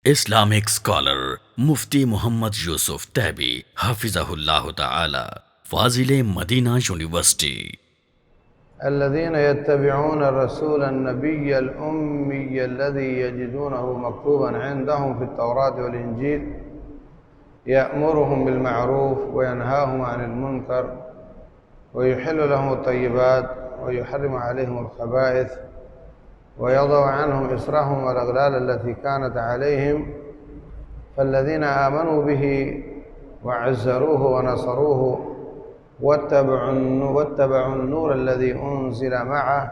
Islamic scholar Mufti Muhammad Yusuf Tabi Hafizahullah Ta'ala, Fazil Madina University. الذين يتبعون الرسول النبي الأمي الذي يجدونه مكتوبا عندهم في التوراة والإنجيل يأمرهم بالمعروف وينهاهم عن المنكر ويحل لهم الطيبات ويحرم عليهم الخبائث ويضع عنهم إصرهم والأغلال التي كانت عليهم فالذين آمنوا به وعزروه ونصروه واتبعوا النور الذي أنزل معه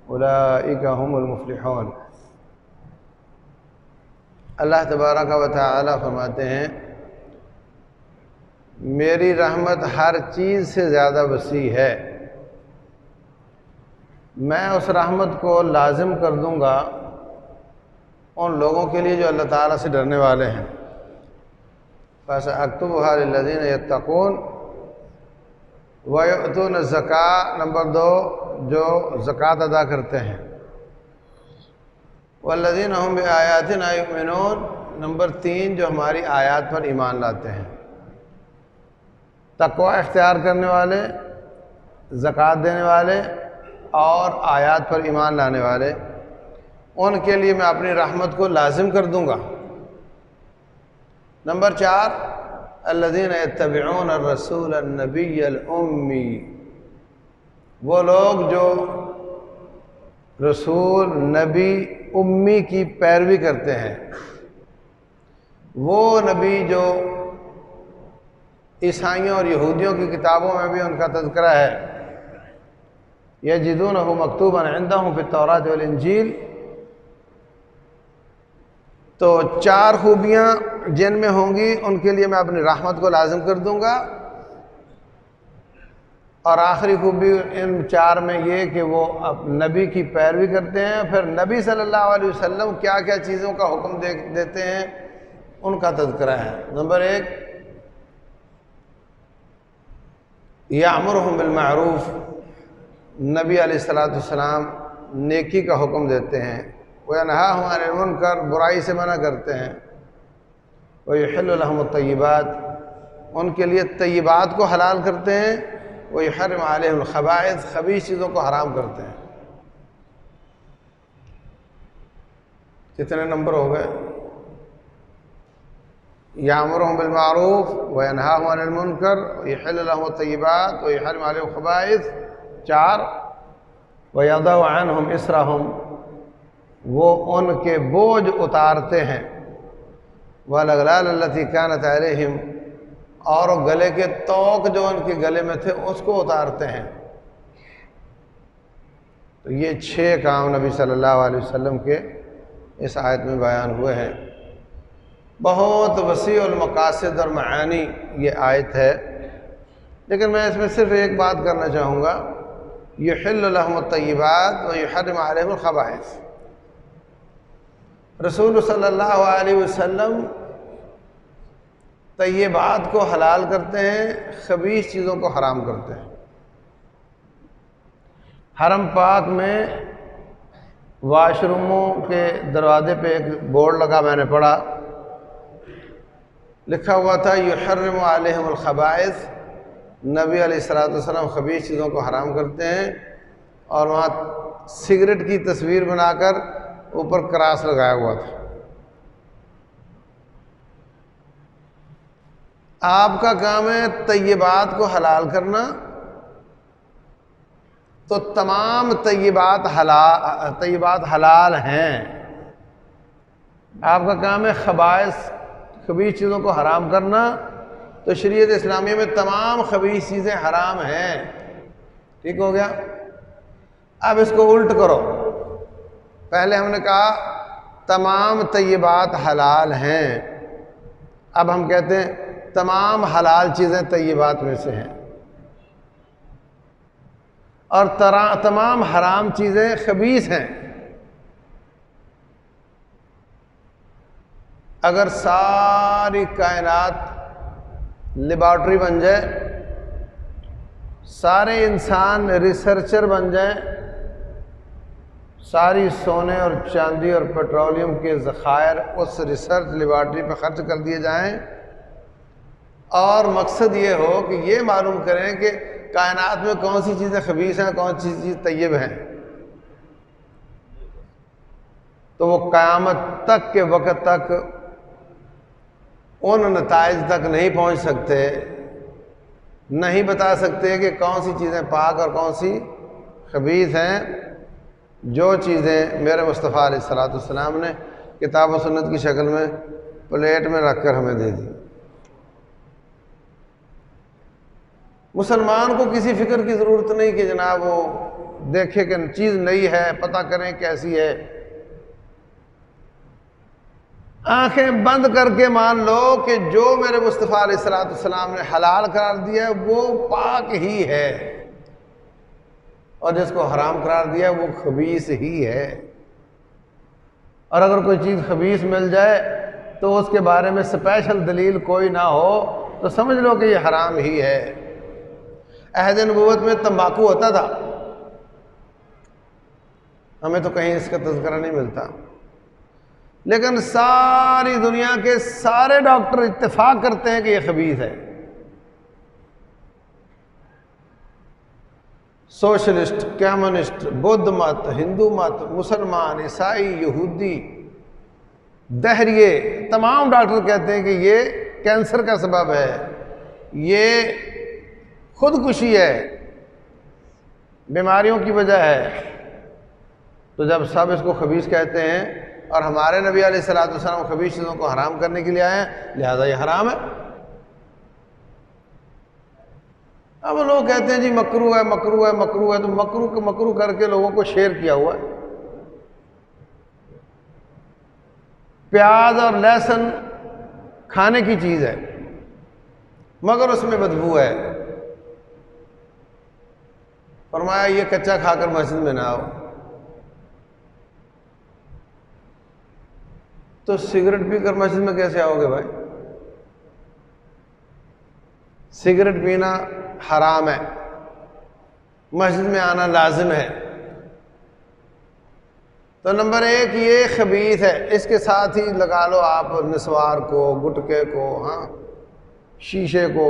أولئك هم المفلحون۔ اللہ تبارک و تعالی فرماتے ہیں میری رحمت ہر چیز سے زیادہ وسیع ہے، میں اس رحمت کو لازم کر دوں گا ان لوگوں کے لیے جو اللہ تعالیٰ سے ڈرنے والے ہیں۔ فَسَأَكْتُبُهَا لِلَّذِينَ يَتَّقُونَ وَيُؤْتُونَ الزَّكَاةَ، نمبر 2 جو زکوٰۃ ادا کرتے ہیں، وَالَّذِينَ هُمْ بِآيَاتِنَا يُؤْمِنُونَ، نمبر 3 جو ہماری آیات پر ایمان لاتے ہیں۔ تقوی اختیار کرنے والے، زکوٰۃ دینے والے اور آیات پر ایمان لانے والے، ان کے لیے میں اپنی رحمت کو لازم کر دوں گا۔ نمبر 4 الذین یتبعون الرسول النبی الامی، وہ لوگ جو رسول نبی امی کی پیروی کرتے ہیں، وہ نبی جو عیسائیوں اور یہودیوں کی کتابوں میں بھی ان کا تذکرہ ہے، یجدونہ مکتوبا عندہم فی التوراۃ والانجیل، تو 4 خوبیاں جن میں ہوں گی ان کے لیے میں اپنی رحمت کو لازم کر دوں گا، اور آخری خوبی ان 4 میں یہ کہ وہ نبی کی پیروی کرتے ہیں، پھر نبی صلی اللہ علیہ وسلم کیا کیا چیزوں کا حکم دیتے ہیں ان کا تذکرہ ہے۔ نمبر 1 یامرہم بالمعروف، نبی علیہ السلام نیکی کا حکم دیتے ہیں، وینہاہم عن المنکر، برائی سے منع کرتے ہیں، ویحل لہم الطیبات، ان کے لیے طیبات کو حلال کرتے ہیں، ویحرم علیہم الخبائث، خبیث چیزوں کو حرام کرتے ہیں۔ کتنے نمبر ہو گئے؟ یامرہم بالمعروف وینہاہم عن المنکر ویحل لہم الطیبات ویحرم علیہم الخبائث، 4 ویضع عنہم اسرہم، وہ ان کے بوجھ اتارتے ہیں، والاغلال التی کانت علیہم، اور گلے کے طوق جو ان کے گلے میں تھے اس کو اتارتے ہیں۔ تو یہ 6 کام نبی صلی اللہ علیہ وسلم کے اس آیت میں بیان ہوئے ہیں۔ بہت وسیع المقاصد اور معانی یہ آیت ہے، لیکن میں اس میں صرف ایک بات کرنا چاہوں گا، یحل لہم الطیبات ویحرم علیہم الخبائث۔ رسول صلی اللہ علیہ وسلم طیبات کو حلال کرتے ہیں، خبیث چیزوں کو حرام کرتے ہیں۔ حرم پاک میں واش روموں کے دروازے پہ ایک بورڈ لگا، میں نے پڑھا، لکھا ہوا تھا یحرم علیہم الخبائث، نبی علیہ السلام خبیث چیزوں کو حرام کرتے ہیں، اور وہاں سگریٹ کی تصویر بنا کر اوپر کراس لگایا ہوا تھا۔ آپ کا کام ہے طیبات کو حلال کرنا، تو تمام طیبات حلال ہیں۔ آپ کا کام ہے خبیث چیزوں کو حرام کرنا، تو شریعت اسلامیہ میں تمام خبیث چیزیں حرام ہیں۔ ٹھیک ہو گیا؟ اب اس کو الٹ کرو، پہلے ہم نے کہا تمام طیبات حلال ہیں، اب ہم کہتے ہیں تمام حلال چیزیں طیبات میں سے ہیں، اور تمام حرام چیزیں خبیث ہیں۔ اگر ساری کائنات لیبارٹری بن جائے، سارے انسان ریسرچر بن جائیں، ساری سونے اور چاندی اور پیٹرولیم کے ذخائر اس ریسرچ لیبارٹری پہ خرچ کر دیے جائیں، اور مقصد یہ ہو کہ یہ معلوم کریں کہ کائنات میں کون سی چیزیں خبیث ہیں، کون سی چیز طیب ہیں، تو وہ قیامت تک کے وقت تک ان نتائج تک نہیں پہنچ سکتے، نہیں بتا سکتے کہ کون سی چیزیں پاک اور کون سی خبیث ہیں، جو چیزیں میرے مصطفیٰ علیہ السلام نے کتاب و سنت کی شکل میں پلیٹ میں رکھ کر ہمیں دے دی۔ مسلمان کو کسی فکر کی ضرورت نہیں کہ جناب وہ دیکھے کہ چیز نئی ہے، پتہ کریں کیسی ہے۔ آنکھیں بند کر کے مان لو کہ جو میرے مصطفیٰ علیہ السلام نے حلال قرار دیا ہے وہ پاک ہی ہے، اور جس کو حرام قرار دیا ہے وہ خبیث ہی ہے۔ اور اگر کوئی چیز خبیث مل جائے تو اس کے بارے میں اسپیشل دلیل کوئی نہ ہو تو سمجھ لو کہ یہ حرام ہی ہے۔ عہد نبوت میں تمباکو ہوتا تھا، ہمیں تو کہیں اس کا تذکرہ نہیں ملتا، لیکن ساری دنیا کے سارے ڈاکٹر اتفاق کرتے ہیں کہ یہ خبیث ہے۔ سوشلسٹ، کمیونسٹ، بدھ مت، ہندو مت، مسلمان، عیسائی، یہودی، دہریے، تمام ڈاکٹر کہتے ہیں کہ یہ کینسر کا سبب ہے، یہ خودکشی ہے، بیماریوں کی وجہ ہے۔ تو جب سب اس کو خبیث کہتے ہیں اور ہمارے نبی علیہ السلام خبیث چیزوں کو حرام کرنے کے لیے آئے ہیں، لہذا یہ حرام ہے۔ اب لوگ کہتے ہیں جی مکروہ ہے، مکروہ ہے، مکروہ ہے، تو مکروہ کر کے لوگوں کو شیئر کیا ہوا ہے۔ پیاز اور لہسن کھانے کی چیز ہے مگر اس میں بدبو ہے، فرمایا یہ کچا کھا کر مسجد میں نہ آؤ۔ تو سگریٹ پی کر مسجد میں کیسے آؤ گے بھائی؟ سگریٹ پینا حرام ہے، مسجد میں آنا لازم ہے۔ تو نمبر ایک یہ خبیث ہے، اس کے ساتھ ہی لگا لو آپ نسوار کو، گٹکے کو، ہاں شیشے کو،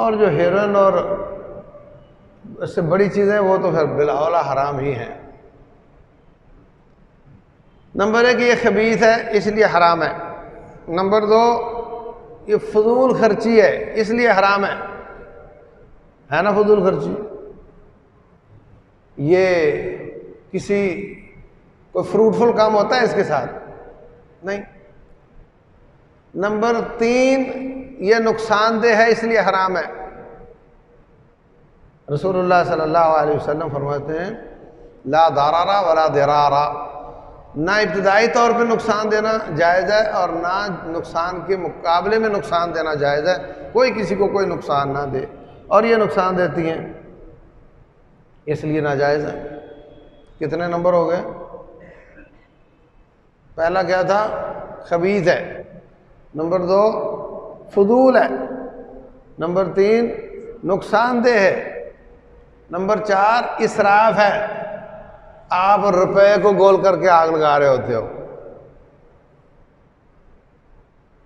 اور جو ہیروئن اور اس سے بڑی چیزیں وہ تو پھر بالاولیٰ حرام ہی ہیں۔ نمبر ایک یہ خبیث ہے اس لیے حرام ہے۔ نمبر دو یہ فضول خرچی ہے اس لیے حرام ہے نا، فضول خرچی، یہ کسی کوئی فروٹفل کام ہوتا ہے اس کے ساتھ؟ نہیں۔ نمبر تین یہ نقصان دہ ہے اس لیے حرام ہے۔ رسول اللہ صلی اللہ علیہ وسلم فرماتے ہیں لا ضرر ولا ضرار، نہ ابتدائی طور پہ نقصان دینا جائز ہے اور نہ نقصان کے مقابلے میں نقصان دینا جائز ہے، کوئی کسی کو کوئی نقصان نہ دے، اور یہ نقصان دیتی ہیں اس لیے ناجائز ہے۔ کتنے نمبر ہو گئے؟ پہلا کیا تھا؟ خبیث ہے، نمبر دو فضول ہے، نمبر تین نقصان دہ ہے، نمبر چار اسراف ہے، آپ روپے کو گول کر کے آگ لگا رہے ہوتے ہو،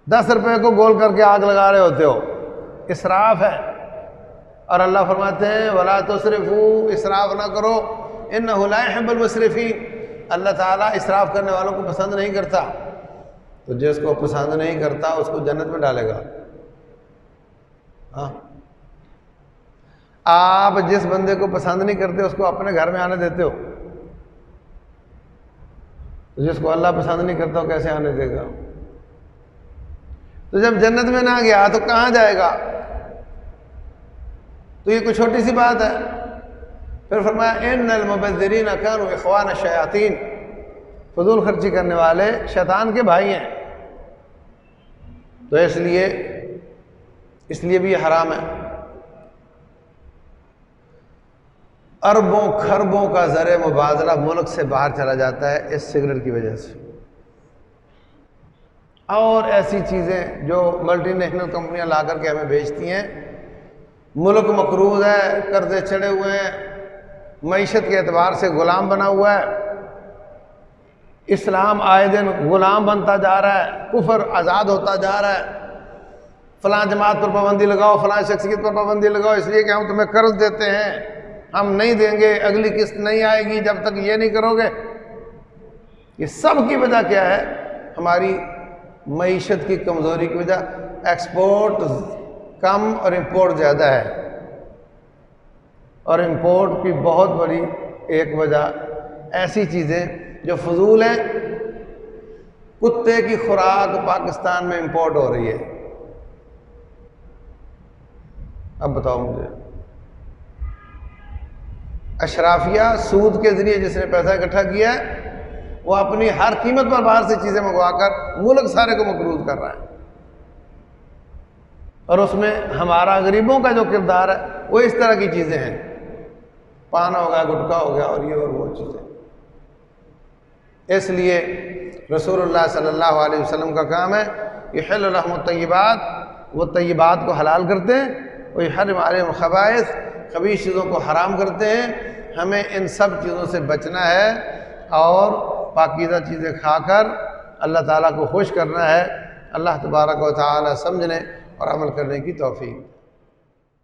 10 روپے کو گول کر کے آگ لگا رہے ہوتے ہو، اسراف ہے۔ اور اللہ فرماتے ہیں وَلَا تُسْرِفُوا، اسراف نہ کرو، إِنَّهُ لَا يُحِبُّ الْمُسْرِفِينَ، اللہ تعالیٰ اسراف کرنے والوں کو پسند نہیں کرتا۔ تو جس کو پسند نہیں کرتا اس کو جنت میں ڈالے گا۔ ہاں، آپ جس بندے کو پسند نہیں کرتے اس کو اپنے گھر میں آنے دیتے ہو، جس کو اللہ پسند نہیں کرتا وہ کیسے آنے دے گا؟ تو جب جنت میں نہ گیا تو کہاں جائے گا؟ تو یہ کوئی چھوٹی سی بات ہے۔ پھر فرمایا ان المبذرین کانوا اخوان الشیاطین، فضول خرچی کرنے والے شیطان کے بھائی ہیں، تو اس لیے بھی یہ حرام ہے۔ اربوں کھربوں کا زر مبادلہ ملک سے باہر چلا جاتا ہے اس سگریٹ کی وجہ سے، اور ایسی چیزیں جو ملٹی نیشنل کمپنیاں لا کر کے ہمیں بیچتی ہیں۔ ملک مقروض ہے، قرضے چڑھے ہوئے ہیں، معیشت کے اعتبار سے غلام بنا ہوا ہے۔ اسلام آئے دن غلام بنتا جا رہا ہے، کفر آزاد ہوتا جا رہا ہے۔ فلاں جماعت پر پابندی لگاؤ، فلاں شخصیت پر پابندی لگاؤ، اس لیے کہ ہم تمہیں قرض دیتے ہیں، ہم نہیں دیں گے، اگلی قسط نہیں آئے گی جب تک یہ نہیں کرو گے۔ یہ سب کی وجہ کیا ہے؟ ہماری معیشت کی کمزوری کی وجہ۔ ایکسپورٹ کم اور امپورٹ زیادہ ہے، اور امپورٹ کی بہت بڑی ایک وجہ ایسی چیزیں جو فضول ہیں۔ کتے کی خوراک پاکستان میں امپورٹ ہو رہی ہے۔ اب بتاؤ مجھے، اشرافیہ سود کے ذریعے جس نے پیسہ اکٹھا کیا ہے وہ اپنی ہر قیمت پر باہر سے چیزیں منگوا کر ملک سارے کو مقروض کر رہا ہے، اور اس میں ہمارا غریبوں کا جو کردار ہے وہ اس طرح کی چیزیں ہیں، پان ہو گیا، گٹکا ہو گیا، اور یہ اور وہ چیزیں۔ اس لیے رسول اللہ صلی اللہ علیہ وسلم کا کام ہے یحل لهم الطیبات، وہ طیبات کو حلال کرتے ہیں، ویحرم علیہم الخبائث، خبیث چیزوں کو حرام کرتے ہیں۔ ہمیں ان سب چیزوں سے بچنا ہے اور پاکیزہ چیزیں کھا کر اللہ تعالیٰ کو خوش کرنا ہے۔ اللہ تبارک و تعالیٰ سمجھنے اور عمل کرنے کی توفیق۔